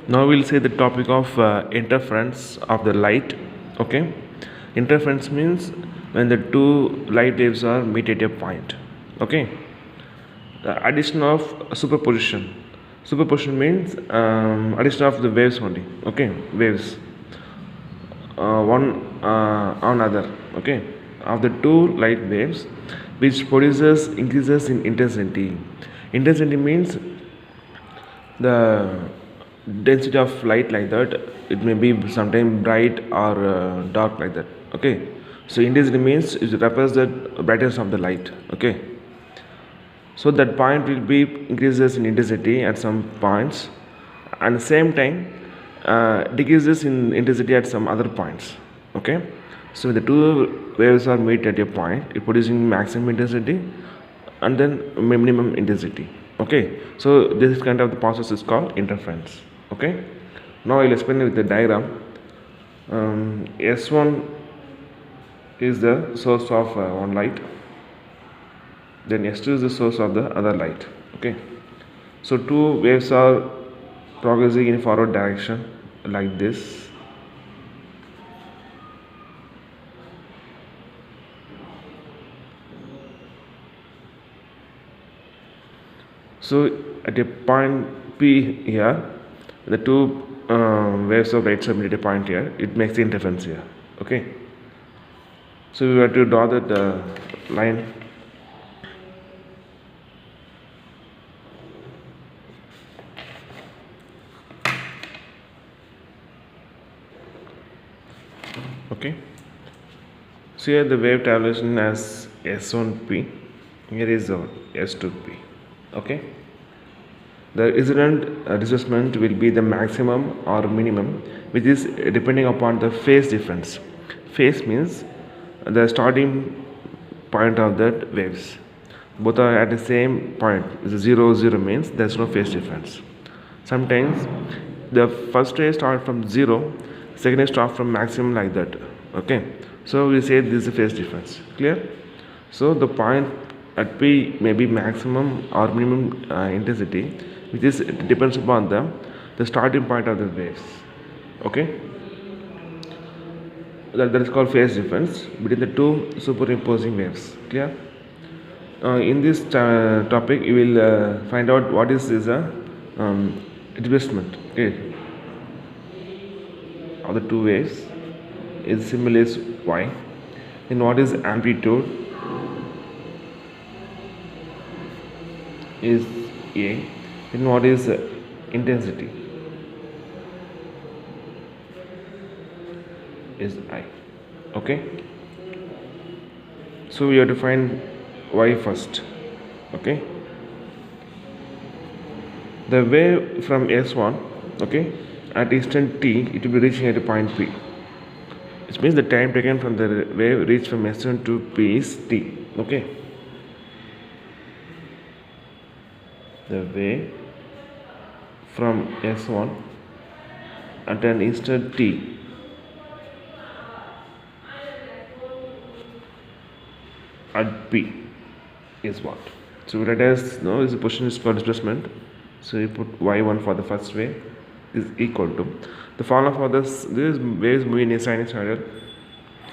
Now we'll say the topic of interference of the light. Okay, interference means when the two light waves are meet at a point. Okay, the addition of superposition. Superposition means addition of the waves only. Okay, waves one on other. Okay, of the two light waves, which produces increases in intensity. Intensity means the density of light like that. It may be sometimes bright or dark like that. Okay, so intensity means it represents the brightness of the light. Okay, so that point will be increases in intensity at some points, and the same time decreases in intensity at some other points. Okay, so the two waves are meet at a point, it producing maximum intensity and then minimum intensity. Okay, so this kind of the process is called interference. Okay, now I'll explain it with the diagram. S1 is the source of one light, then S2 is the source of the other light. Okay, so two waves are progressing in forward direction like this. So at a point P here, the two waves of light submit at a point here, it makes the interference here. Okay, so we have to draw that line. Okay, so here the wave tabulation as S1P, here is S2P. Okay, the incident displacement will be the maximum or minimum, which is depending upon the phase difference. Phase means the starting point of that waves, both are at the same point. 0 0 means there's no phase difference. Sometimes the first wave start from 0, second wave start from maximum like that. Okay, so we say this is a phase difference. Clear? So the point at P may be maximum or minimum intensity, which is depends upon the starting point of the waves. Okay, that is called phase difference between the two superimposing waves. Clear? In this topic you will find out what is a displacement, okay, of the two waves is similar is y, and what is amplitude is a, and what is intensity is I. Okay, so we have to find y first. Okay, the wave from S1, okay, at instant t it will be reaching at a point P, which means the time taken from the wave reach from S1 to P is t. Okay, the wave from S1 at an instant t at P is what? So let us know is the position is called displacement. So you put y1 for the first wave is equal to the formula for this wave is moving in a sinusoidal.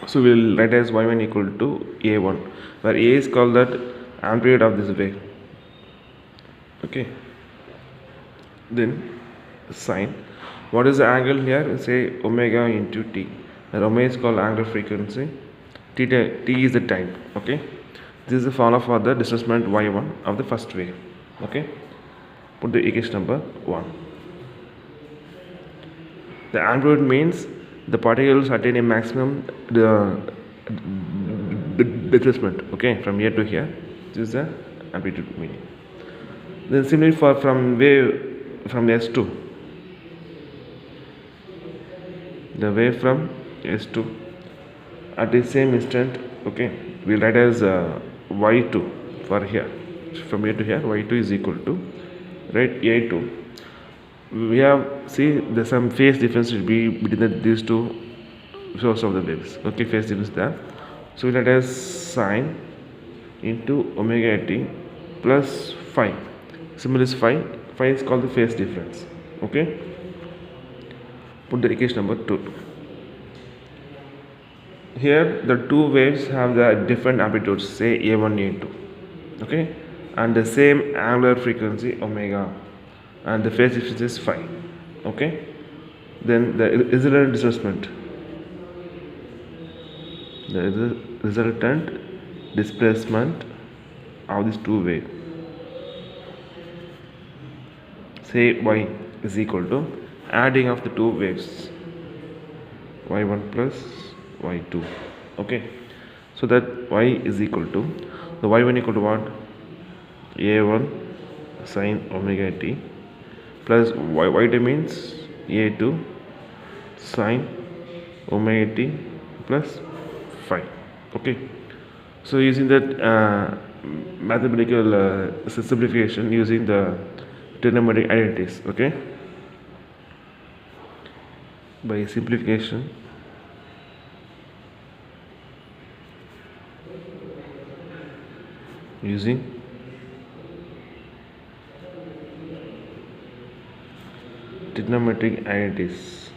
So we will write as y1 equal to a1, where a is called that amplitude of this wave. Okay, then sine, what is the angle here? Say omega into t, and omega is called angular frequency, t is the time. Okay, this is the formula for the displacement y1 of the first wave. Okay, put the equation number 1. The amplitude means the particles attain a maximum displacement. Okay, from here to here, this is the amplitude meaning. Then similarly for from wave from S2, the wave from S2 at the same instant. Okay, we'll write as y2 for here, from here to here y2 is equal to, right, a2. We have see the some phase difference will be between these two source of the waves. Okay, phase difference there, so we write as sine into omega t plus phi. Similar is phi is called the phase difference. Okay, Put the equation number 2. Here the two waves have the different amplitudes, say A1, A2, okay, and the same angular frequency omega, and the phase difference is phi, okay. Then the resultant displacement, the resultant displacement of these two waves, say y is equal to adding of the two waves, y1 plus y2, okay. So that y is equal to, the y1 equal to what, a1 sine omega t plus y2 means a2 sine omega t plus phi, okay. So using that mathematical simplification, using the trigonometric identities, okay, by simplification using trigonometric identities,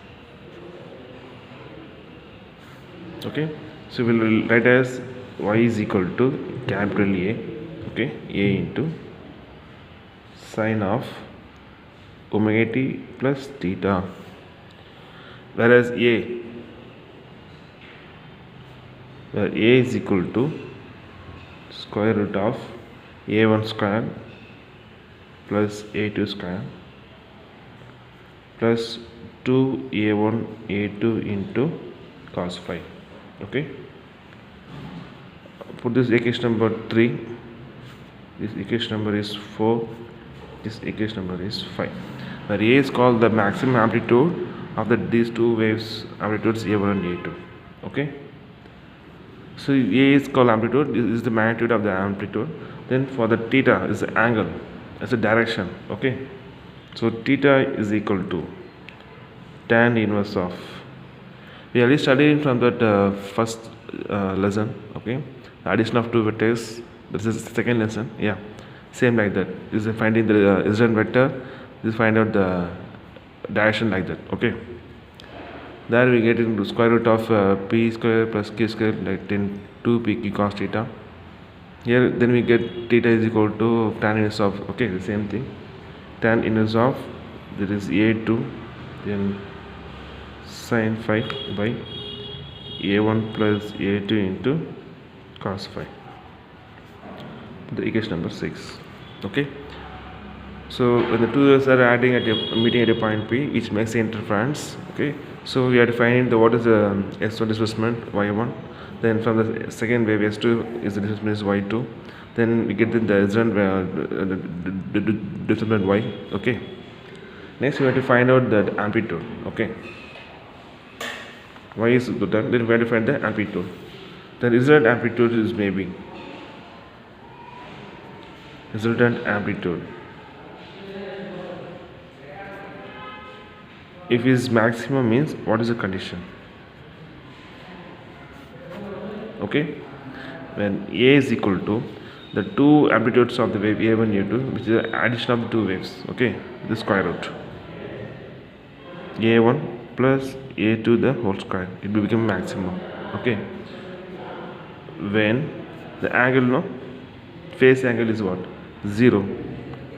okay. So we will write as y is equal to capital A, okay, A into sine of omega t plus theta, whereas where A is equal to square root of a1 square plus a2 square plus 2a1 a2 into cos phi, okay. Put this equation number 3, this equation number is 4, this equation number is 5, where A is called the maximum amplitude of these two waves, amplitudes a1 and a2, okay. So A is called amplitude, this is the magnitude of the amplitude. Then for the theta is the angle, as a direction, okay. So theta is equal to tan inverse of, we already studied from that first lesson, okay, the addition of two vectors. This is the second lesson, yeah, same like that. This is finding the resultant vector, this is find out the direction, like that, okay. There we get into square root of p square plus q square, like 10 2pq cos theta. Here then we get theta is equal to tan inverse of, okay, the same thing, tan inverse of, there is a2 then sin phi by a1 plus a2 into cos phi, the equation number 6, okay. So when the two waves are adding at meeting at a point P, which makes the interference, okay. So we have to find what is the S1 displacement, y1. Then from the second wave S2 is the displacement is y2. Then we get the resultant displacement y, okay. Next we have to find out the amplitude, okay. Y is good, then we have to find the amplitude. The resultant amplitude is maybe resultant amplitude. If is maximum means what is the condition, okay. When A is equal to the two amplitudes of the wave A1 A2, which is the addition of the two waves, okay, the square root A1 plus A2 the whole square, it will become maximum, okay. When the angle, no, phase angle is what, 0,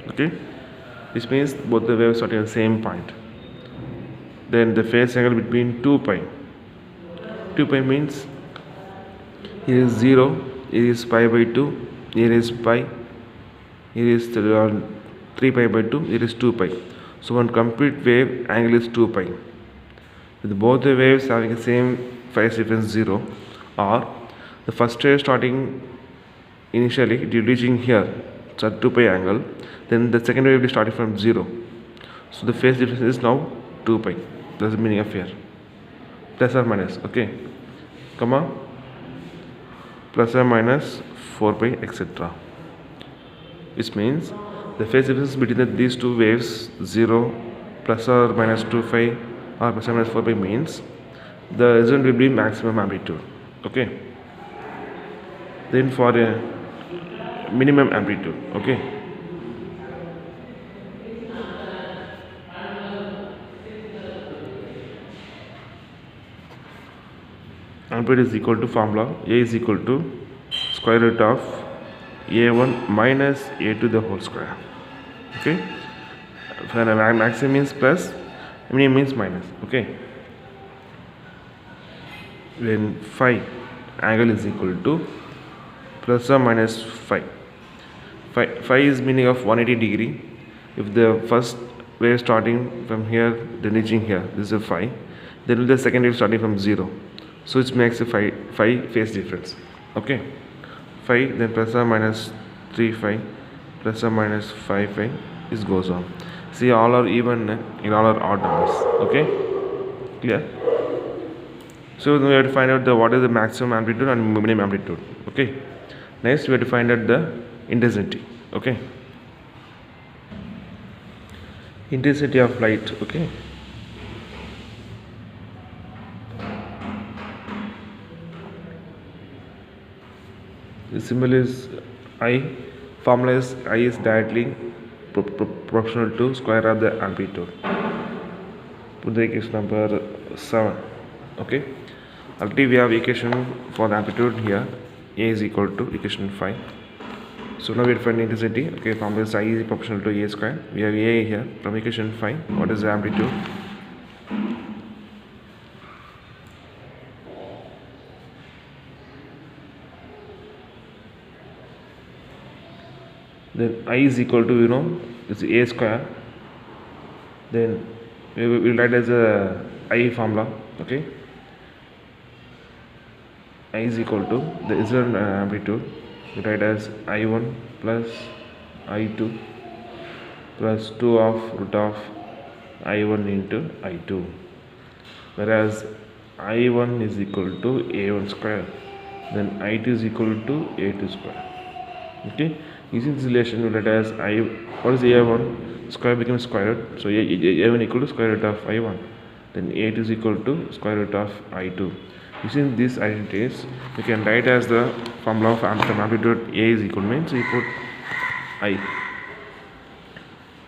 okay, which means both the waves are at the same point. Then the phase angle between 2 pi means here is 0, here is pi by 2, here is pi, here is 3 pi by 2, here is 2 pi. So one complete wave angle is 2 pi. With both the waves having the same phase difference 0, or the first wave starting initially it is reaching here, so at 2 pi angle, then the second wave will be starting from 0. So the phase difference is now 2 pi. That's the meaning of here. Plus or minus, okay, comma, plus or minus 4 pi etc. Which means the phase difference between these two waves 0 plus or minus 2 pi or plus or minus 4 pi means the result will be maximum amplitude, okay. Then for a minimum amplitude, okay, amplitude is equal to formula A is equal to square root of A1 minus A2 the whole square. Okay, for maximum means plus, minimum means minus. Okay, when phi angle is equal to plus or minus phi. Phi is meaning of 180 degree. If the first wave starting from here then reaching here, this is a phi, then the second wave starting from 0, so it makes a phi phase difference. Okay, phi then plus or minus 3 phi plus or minus 5 phi, this goes on. See, all are even in all are odd numbers. Okay, clear? So we have to find out what is the maximum amplitude and minimum amplitude. Okay, next we have to find out the intensity. Okay, intensity of light. Okay, the symbol is I. Formula is I is directly proportional to square of the amplitude. Put the equation number 7. Okay, already we have equation for the amplitude here. A is equal to equation 5. So now we find intensity. Okay, formula is I is proportional to A square. We have A here from equation 5. What is the amplitude? Then I is equal to, it's A square. Then we will write as a I formula. Okay, I is equal to the incident amplitude. We write as I1 plus I2 plus 2 of root of I1 into I2, whereas I1 is equal to A1 square, then I2 is equal to A2 square. Okay, using this relation we write as what is A1 square becomes square root, so A1 equal to square root of I1, then A2 is equal to square root of I2. Using these identities, we can write as the formula of amplitude A is equal means we put I,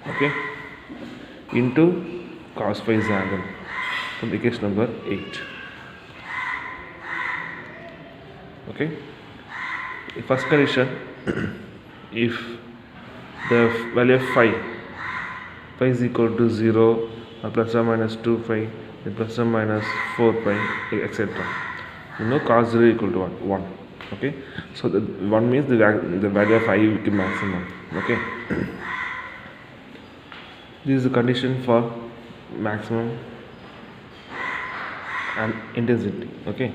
okay, into cos phi is angle from equation number 8. Okay, first condition, if the value of phi is equal to 0 or plus or minus 2 phi, then plus or minus 4 pi, etc. Cos 0 equal to 1. Okay, so the 1 means the value of phi will be maximum. Okay, this is the condition for maximum and intensity. Okay,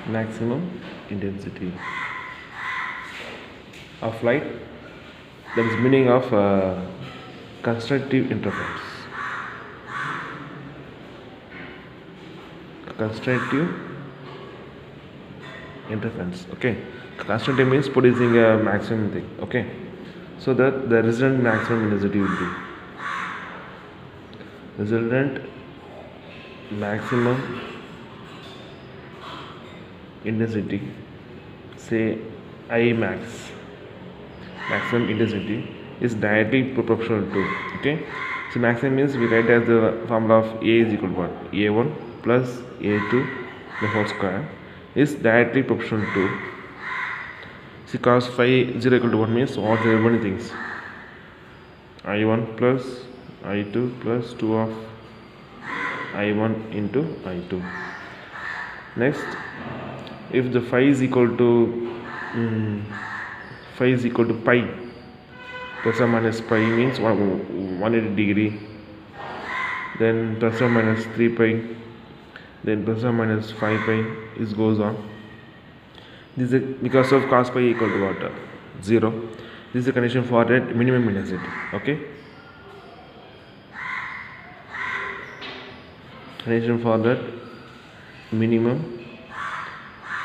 maximum intensity of light, that is meaning of constructive interference. Constructive interference. Okay, constructive means producing a maximum thing. Okay, so that the resultant maximum intensity will be resultant maximum intensity, say I max, maximum intensity is directly proportional to. Okay, so maximum means we write as the formula of A is equal to what? A1 plus A2 the whole square is directly proportional to, see, cos phi 0 equal to 1 means what there are many things, I1 plus I2 plus 2 of I1 into I2. Next, if the phi is equal to pi plus or minus pi means 180 degree, then plus or minus 3 pi, then plus or minus 5 pi, this goes on. This is because of cos pi equal to what? 0. This is the condition for that minimum intensity. Okay, condition for that minimum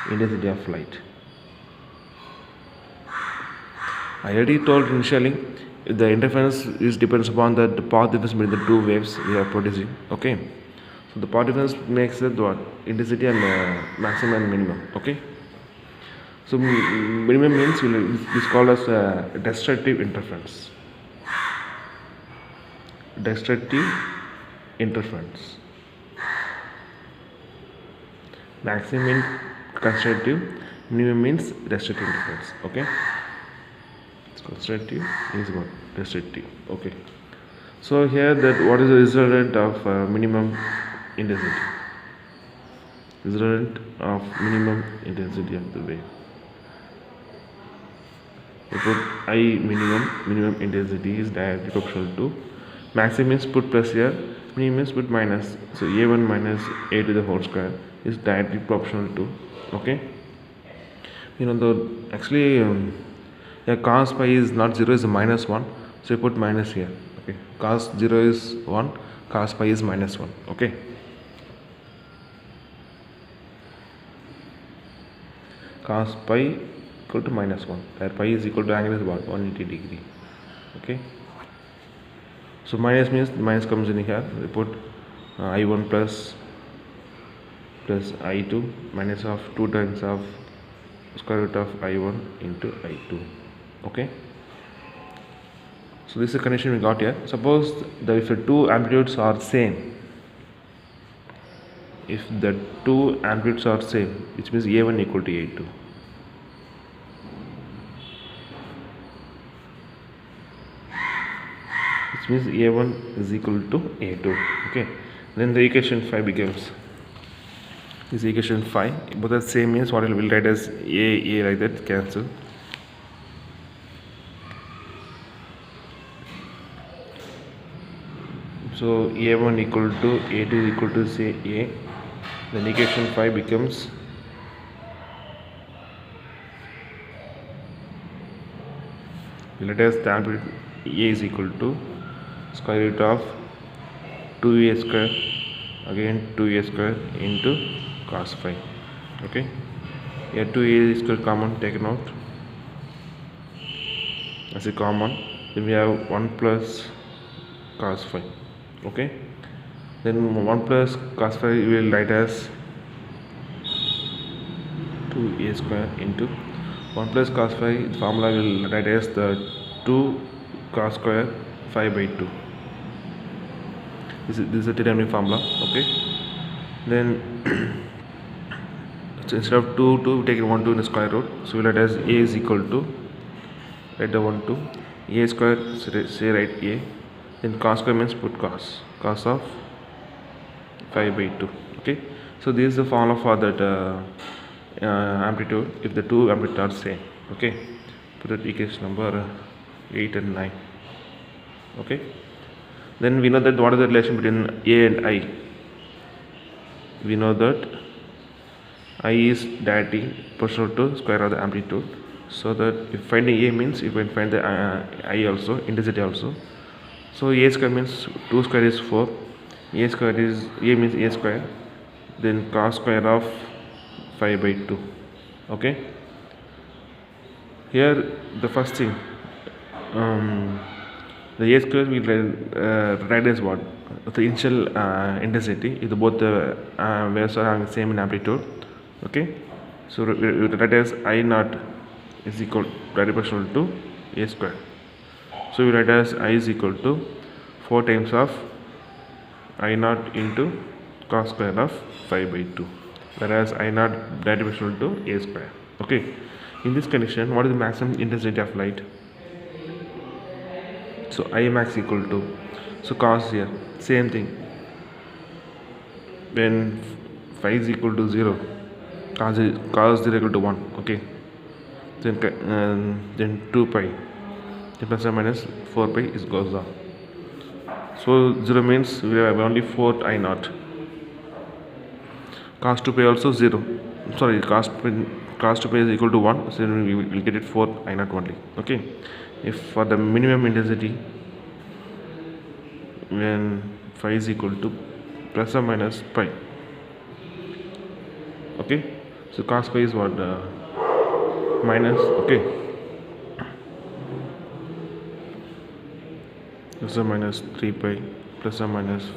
intensity of light. I already told initially the interference depends upon the path difference between the two waves we are producing. Okay, so the path difference makes it what? Intensity and maximum and minimum. Okay, so minimum means is called as destructive interference. Destructive interference. Maximum means constructive, minimum means restrictive difference. Okay, it's constructive is what restrictive. Okay, so here that what is the resultant of minimum intensity? Resultant of minimum intensity of the wave. We put I minimum intensity is directly proportional to maximum is put plus here, minimum is put minus. So A1 minus A to the whole square is directly proportional to, okay. The actually yeah, cos pi is not 0, is a minus 1, so you put minus here. Okay, cos 0 is 1, cos pi is minus 1. Okay, cos pi equal to minus 1, where pi is equal to angle is about 180 degree. Okay, so minus means minus comes in here. We put I1 plus I2 minus of 2 times of square root of I1 into I2. Okay, so this is the condition we got here. Suppose that if the two amplitudes are same, if the two amplitudes are same, which means A1 equal to A2. Which means A1 is equal to A2. Okay, then the equation 5 becomes this equation 5, both are same means what it will write as A like that, cancel. So A1 equal to A2 is equal to say A, then equation 5 becomes let us the amplitude A is equal to square root of 2A square again 2A square into cos phi. Okay, here 2A is common, taken out as a common, then we have 1 plus cos phi. Okay, then 1 plus cos phi we will write as 2A square into 1 plus cos phi, the formula will write as the 2 cos square phi by 2. This is a determining formula. Okay, then so instead of 2 we take 1 2 in the square root, so we'll write as A is equal to, write the 1 2 A square, say write A, then cos square means put cos of 5 by 2. Okay, so this is the formula for that amplitude if the two amplitudes are same. Okay, put that equation number 8 and 9. Okay, then we know that what is the relation between A and I. We know that I is directly proportional to square of the amplitude, so that if finding A means you can find the I also, intensity also. So A square means 2 square is 4, A square is A means A square, then cos square of 5 by 2. Okay, here the first thing the A square will write as what the initial intensity if both the waves are having same in amplitude. Okay, so we write as I naught is equal proportional to A square, so we write as I is equal to 4 times of I naught into cos square of 5 by 2, whereas I naught directly proportional to A square. Okay, in this condition what is the maximum intensity of light? So I max equal to, so cos here same thing, when phi is equal to 0, cos 0 equal to 1. Okay, then 2 pi, then plus or minus 4 pi is goes down. So 0 means we have only 4 I naught. Cos 2 pi also 0. Sorry, cos 2 pi is equal to 1, so we will get it 4 I naught only. Okay, if for the minimum intensity when phi is equal to plus or minus pi. Okay, so cos pi is what minus, okay, plus or minus 3 pi plus or minus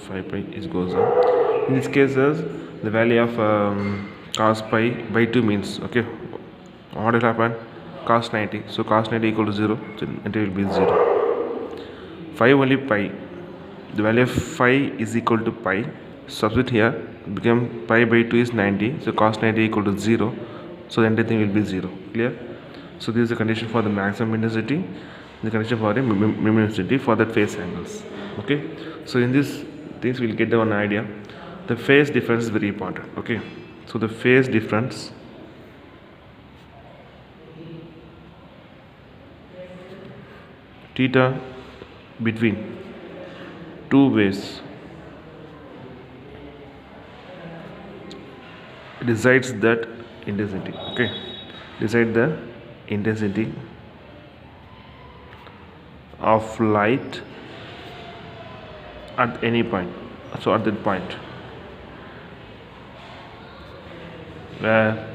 5 pi is goes on. In this case the value of cos pi by 2 means, okay, what will happen? Cos 90, so cos 90 equal to 0, so it will be 0. Phi only pi, the value of phi is equal to pi, substitute here, become pi by 2 is 90, so cos 90 equal to 0, so the entire thing will be 0. Clear? So this is the condition for the maximum intensity, the condition for the minimum intensity for that phase angles. Okay, so in this things we'll get one idea. The phase difference is very important. Okay, so the phase difference theta between two waves decides that intensity. Okay, decide the intensity of light at any point. So at that point where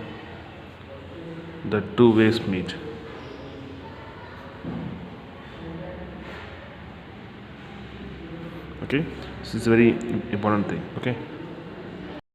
the two waves meet. Okay, this is a very important thing. Okay.